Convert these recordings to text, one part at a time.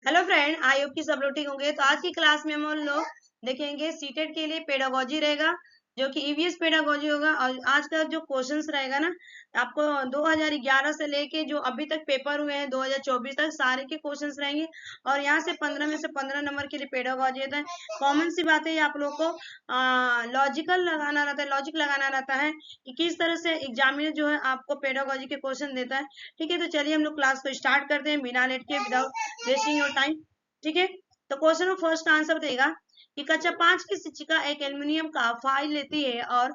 Hello friend, I hope कि सब लोग ठीक होंगे। तो आज की क्लास में हम लोग देखेंगे सीटेट के लिए पेडागोजी रहेगा, जो कि ईवीएस पेडागोजी होगा। और आज का जो क्वेश्चंस रहेगा ना, आपको 2011 से लेके जो अभी तक पेपर हुए हैं 2024 तक सारे के क्वेश्चंस रहेंगे। और यहाँ से 15 में से 15 नंबर के लिए पेडागोजी रहता है। कॉमन सी बात है, आप लोग को लॉजिकल लगाना रहता है, लॉजिक लगाना रहता है कि किस तरह से एग्जामिनर जो है आपको पेडागोजी के क्वेश्चन देता है। ठीक है, तो चलिए हम लोग क्लास को स्टार्ट करते हैं बिना लेट के, विदाउट वेस्टिंग योर टाइम। ठीक है, तो क्वेश्चन में फर्स्ट आंसर देगा कि कक्षा 5 की शिक्षिका एक एल्युमिनियम का फाइल लेती है और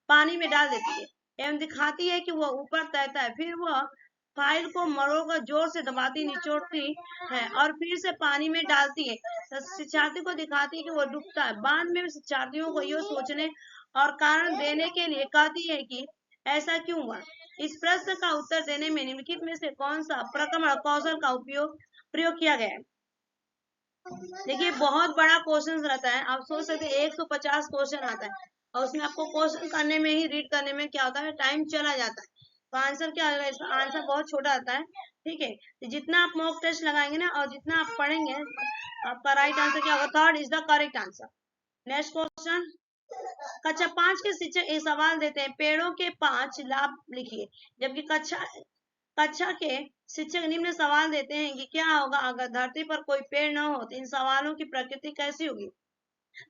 पानी में डाल देती है एवं दिखाती है कि वह ऊपर तैरता है। फिर वह फाइल को मरोड़कर जोर से दबाती, निचोड़ती है और फिर से पानी में डालती है। तो शिक्षार्थी को दिखाती है कि वह डूबता है। बाद में शिक्षार्थियों को यह सोचने और कारण देने के लिए कहती है कि ऐसा क्यों हुआ। इस प्रश्न का उत्तर देने में निम्नलिखित में से कौन सा प्रक्रमण कौशल का प्रयोग किया गया है। देखिए, बहुत बड़ा क्वेश्चन रहता है। आप सोच सकते हैं 150 क्वेश्चन आता है और उसमें आपको क्वेश्चन करने में ही, रीड करने में क्या होता है, टाइम चला जाता है। तो आंसर क्या होगा, इसका आंसर बहुत छोटा आता है। ठीक है, तो जितना आप मॉक टेस्ट लगाएंगे ना और जितना आप पढ़ेंगे, आपका राइट आंसर क्या होगा, third is the correct answer. Next question, कक्षा 5 के शिक्षक एक सवाल देते हैं, पेड़ों के 5 लाभ लिखिए। जबकि कक्षा के शिक्षक निम्न सवाल देते हैं कि क्या होगा अगर धरती पर कोई पेड़ न हो, तो इन सवालों की प्रकृति कैसी होगी।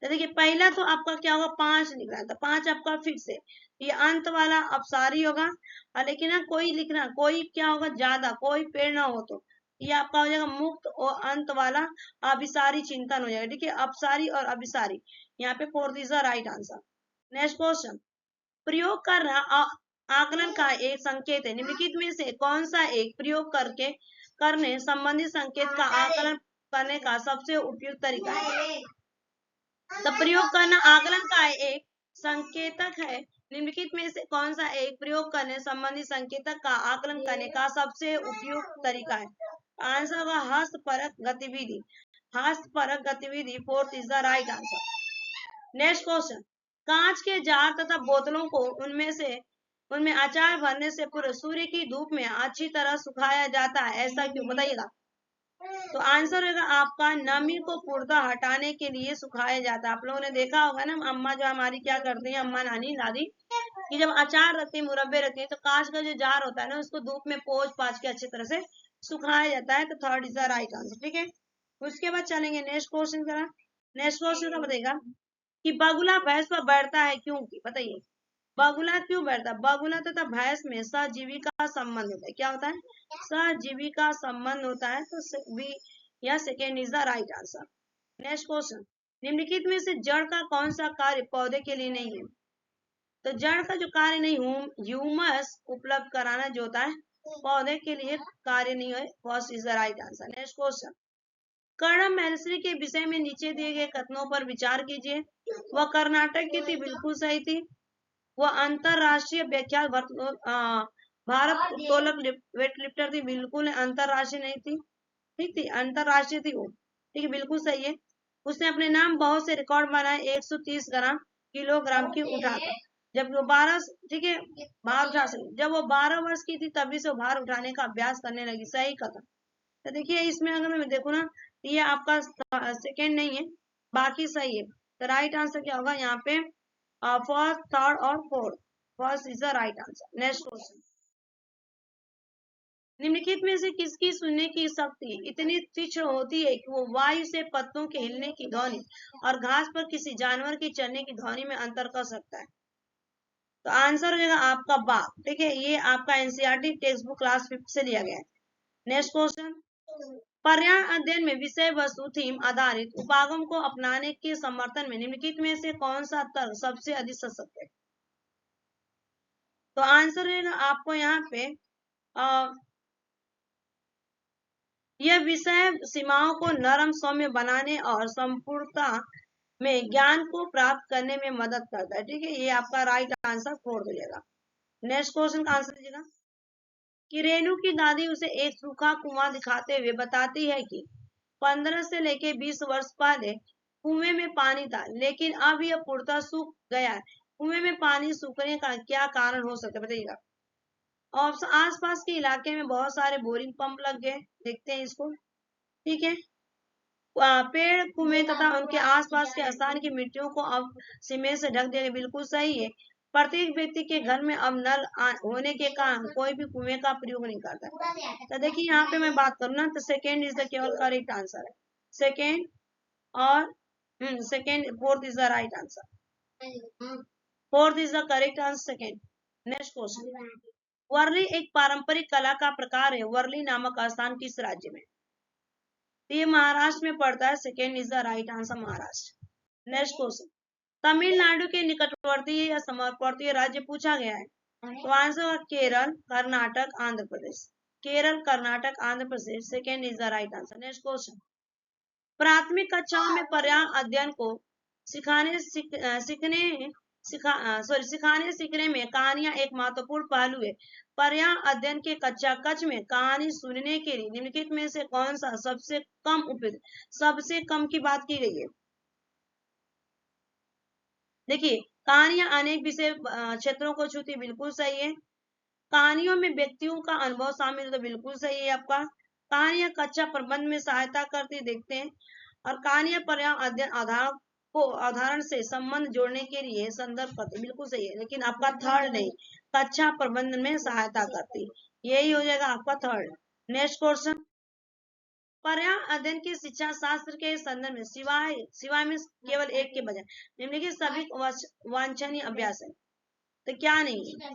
तो देखिए, पहला तो आपका क्या होगा, 5 लिख रहा था, 5 आपका फिर से ये अंत वाला अपसारी होगा। और लेकिन ना कोई लिखना, कोई क्या होगा, ज्यादा कोई पेड़ ना हो, तो ये आपका हो जाएगा मुक्त और अंत वाला अभिसारी चिंतन हो जाएगा। ठीक है, अपसारी और अभिसारी, यहाँ पे fourth is the right answer. Next question, प्रयोग करना आकलन का एक संकेत है। निम्नलिखित में से कौन सा एक प्रयोग करने संबंधित संकेत का आकलन करने का सबसे उपयुक्त तरीका है। तो प्रयोग करना आकलन का एक संकेतक है। निम्नलिखित में से कौन सा एक प्रयोग करने संबंधित संकेतक का आकलन करने का सबसे उपयुक्त तरीका है। आंसर होगा हस्तपरक गतिविधि। हस्तपरक गतिविधि fourth is the right answer. Next question, कांच के जार तथा बोतलों को उनमें अचार भरने से पूर्व सूर्य की धूप में अच्छी तरह सुखाया जाता है, ऐसा क्यों, बताइएगा। तो आंसर होगा आपका नमी को पूर्णतः हटाने के लिए सुखाया जाता है। आप लोगों ने देखा होगा ना, अम्मा जो हमारी क्या करती है, अम्मा, नानी, दादी, कि जब अचार रखती है, मुरब्बे रखती है, तो कांच का जो जार होता है ना, उसको धूप में पोंछ पाछ के अच्छी तरह से सुखाया जाता है। तो third is the right answer. ठीक है, उसके बाद चलेंगे नेक्स्ट क्वेश्चन का। नेक्स्ट क्वेश्चन का बताइएगा कि बगुला भैंस पर बैठता है क्यों, बताइए। बगुला क्यों बैठता है। बगुला तथा भैंस में सहजीविका संबंध होता है। क्या होता है, सहजीविका संबंध होता है। तो यह second is the right answer. Next question, निम्नलिखित में से जड़ का कौन सा कार्य पौधे के लिए नहीं है। तो जड़ का जो कार्य नहीं, ह्यूमस उपलब्ध कराना जो होता है, पौधे के लिए कार्य नहीं है। First is the right answer. Next question, Karnam Malleswari के विषय में नीचे दिए गए कथनों पर विचार कीजिए। वह कर्नाटक की थी, बिल्कुल सही थी। वह अंतरराष्ट्रीय व्याख्यात भारत उत्तोलक वेटलिफ्टर थी, बिल्कुल अंतरराष्ट्रीय नहीं थी। ठीक थी, अंतरराष्ट्रीय थी वो। ठीक है, बिल्कुल सही है। उसने अपने नाम बहुत से रिकॉर्ड बनाए, 130 ग्राम किलोग्राम की उठाकर। जब वो 12, ठीक है, भार उठा सकी। जब वो 12 वर्ष की थी तभी से भार उठाने का अभ्यास करने लगी। सही कथन। तो देखिए, इसमें अगर मैं देखूँ ना, ये आपका सेकेंड नहीं है, बाकी सही है। तो राइट आंसर क्या होगा यहाँ पे, फर्स्ट, थर्ड और fourth. First is the right answer. Next question, निम्नलिखित में से किसकी सुनने की शक्ति इतनी तीक्ष्ण होती है कि वो वायु से पत्तों के हिलने की ध्वनि और घास पर किसी जानवर की चलने की ध्वनि में अंतर कर सकता है। तो आंसर हो जाएगा आपका बाघ। ठीक है, ये आपका एनसीईआरटी टेक्स्ट बुक क्लास 5 से लिया गया है। नेक्स्ट क्वेश्चन, पर्यावरण अध्ययन में विषय वस्तु थीम आधारित उपागम को अपनाने के समर्थन में निम्नलिखित में से कौन सा तर्क सबसे अधिक सशक्त है। तो आंसर रहेगा आपको यहाँ पे यह विषय सीमाओं को नरम सौम्य बनाने और संपूर्णता में ज्ञान को प्राप्त करने में मदद करता है। ठीक है, ये आपका राइट आंसर फोर्थ हो जाएगा। नेक्स्ट क्वेश्चन का आंसर दीजिएगा कि रेणु की दादी उसे एक सूखा कुआं दिखाते हुए बताती है कि 15 से लेके 20 वर्ष पहले कुएं में पानी था, लेकिन अब यह पूर्णतः सूख गया है। कुएं में पानी सूखने का क्या कारण हो सकता है, बताइएगा। और आसपास के इलाके में बहुत सारे बोरिंग पंप लग गए, देखते हैं इसको। ठीक है, पेड़ कुएं तथा उनके आसपास के स्थान की मिट्टियों को अब सीमेंट से ढक देने, बिल्कुल सही है। प्रत्येक व्यक्ति के घर में अब नल होने के कारण कोई भी कुएं का प्रयोग नहीं करता। तो देखिए यहाँ पे मैं बात करूँ ना, तो सेकेंड इज द केवल करेक्ट आंसर है। सेकेंड और second, fourth is the right answer. Fourth is the correct answer, second. Next question, Warli एक पारंपरिक कला का प्रकार है। वर्ली नामक स्थान किस राज्य में? ये महाराष्ट्र में पड़ता है। Second is the right answer, Maharashtra. Next question, Tamil Nadu के निकटवर्ती या समवर्ती राज्य पूछा गया है। तो answer Kerala, Karnataka, Andhra Pradesh. Kerala, Karnataka, Andhra Pradesh. Second is the right answer. Next question, प्राथमिक कक्षाओं में पर्यावरण अध्ययन को सिखाने सीखने में कहानियां एक महत्वपूर्ण पहलू है। पर्यावरण अध्ययन के कक्षा कक्ष में कहानी सुनने के लिए निम्नलिखित में से कौन सा सबसे कम उपयुक्त? सबसे कम की बात की गई है। देखिए, कहानियां अनेक विषय क्षेत्रों को छूती, बिल्कुल सही है। कहानियों में व्यक्तियों का अनुभव शामिल है, तो बिल्कुल सही है आपका। कहानियां कक्षा प्रबंध में सहायता करती, देखते हैं। और कहानियां पर्यावरण अध्ययन आधारण से संबंध जोड़ने के लिए संदर्भ करती, बिल्कुल सही है। लेकिन आपका थर्ड नहीं, कक्षा प्रबंध में सहायता करती, यही हो जाएगा आपका थर्ड। नेक्स्ट क्वेश्चन, पर्यावरण अध्ययन की शिक्षा शास्त्र के संदर्भ में सिवाय में केवल एक के बजाय निम्नलिखित सभी वांछनीय अभ्यास है, तो क्या नहीं है?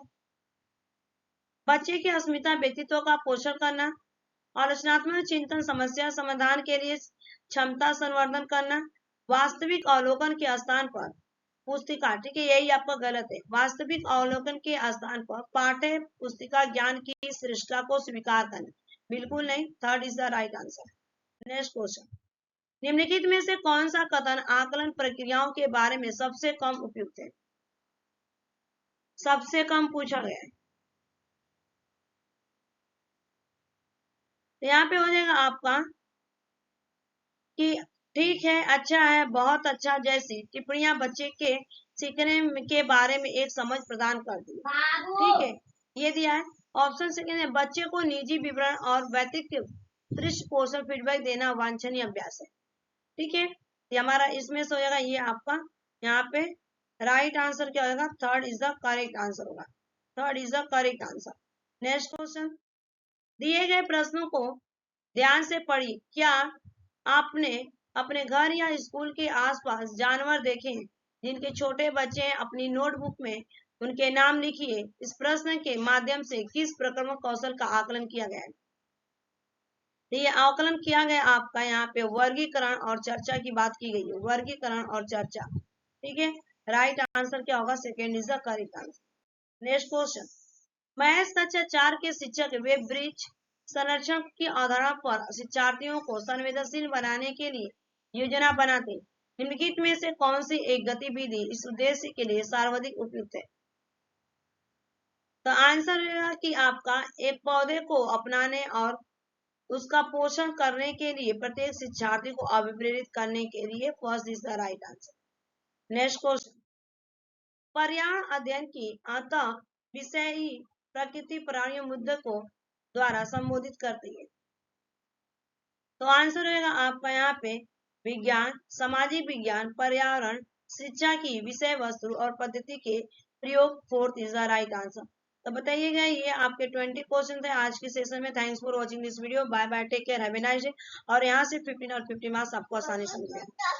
बच्चे की अस्मिता, व्यक्तित्व का पोषण करना, आलोचनात्मक चिंतन, समस्या समाधान के लिए क्षमता संवर्धन करना, वास्तविक अवलोकन के स्थान पर पुस्तिका, ठीक है, यही आपका गलत है। वास्तविक अवलोकन के स्थान पर पाठ्य पुस्तिका ज्ञान की श्रेष्ठता को स्वीकार करना, बिल्कुल नहीं। Third is the right answer. Next question, निम्नलिखित में से कौन सा कथन आकलन प्रक्रियाओं के बारे में सबसे कम उपयुक्त है? सबसे कम पूछा गया है, तो यहाँ पे हो जाएगा आपका कि ठीक है, अच्छा है, बहुत अच्छा जैसी टिप्पणियां बच्चे के सीखने के बारे में एक समझ प्रदान करती है, ठीक है, ये दिया है। ऑप्शन सेकेंड है, बच्चे को निजी विवरण और व्यक्तित्व पृष्ठपोषण फीडबैक देना वांछनीय अभ्यास है, ठीक है। ये हमारा इसमें से हो जाएगा, ये आपका यहाँ पे राइट आंसर क्या होगा? Third is the correct answer होगा। Third is the correct answer. Next question, दिए गए प्रश्नों को ध्यान से पढ़िए। क्या आपने अपने घर या स्कूल के आसपास जानवर देखे हैं जिनके छोटे बच्चे हैं? अपनी नोटबुक में उनके नाम लिखिए। इस प्रश्न के माध्यम से किस प्रक्रम कौशल का आकलन किया गया है? तो ये आकलन किया गया आपका यहाँ पे वर्गीकरण और चर्चा की बात की गई है, वर्गीकरण और चर्चा, ठीक है। राइट आंसर क्या होगा? Second is the correct answer. Next question, maths कक्षा 4 के शिक्षक वेब ब्रिज संरक्षण की अवधारणा पर शिक्षार्थियों को संवेदनशील बनाने के लिए योजना बनाते, निम्नलिखित में से कौन सी एक गतिविधि इस उद्देश्य के लिए सर्वाधिक उपयुक्त है? तो आंसर रहेगा कि आपका एक पौधे को अपनाने और उसका पोषण करने के लिए प्रत्येक शिक्षार्थी को अभिप्रेरित करने के लिए first is the right answer. Next question, पर्यावरण अध्ययन की अंतः विषयी प्रकृति प्राणियों मुद्दे को द्वारा संबोधित करती है, तो आंसर रहेगा आपका यहाँ पे विज्ञान, सामाजिक विज्ञान, पर्यावरण, शिक्षा की विषय वस्तु और पद्धति के प्रयोग। Fourth is the right answer. तो बताइएगा, ये आपके 20 क्वेश्चन थे आज के सेशन में। Thanks for watching this video. Bye bye, take care, have a nice day. और यहाँ से 15 और 50 मार्क्स आपको आसानी से मिल जाएंगे।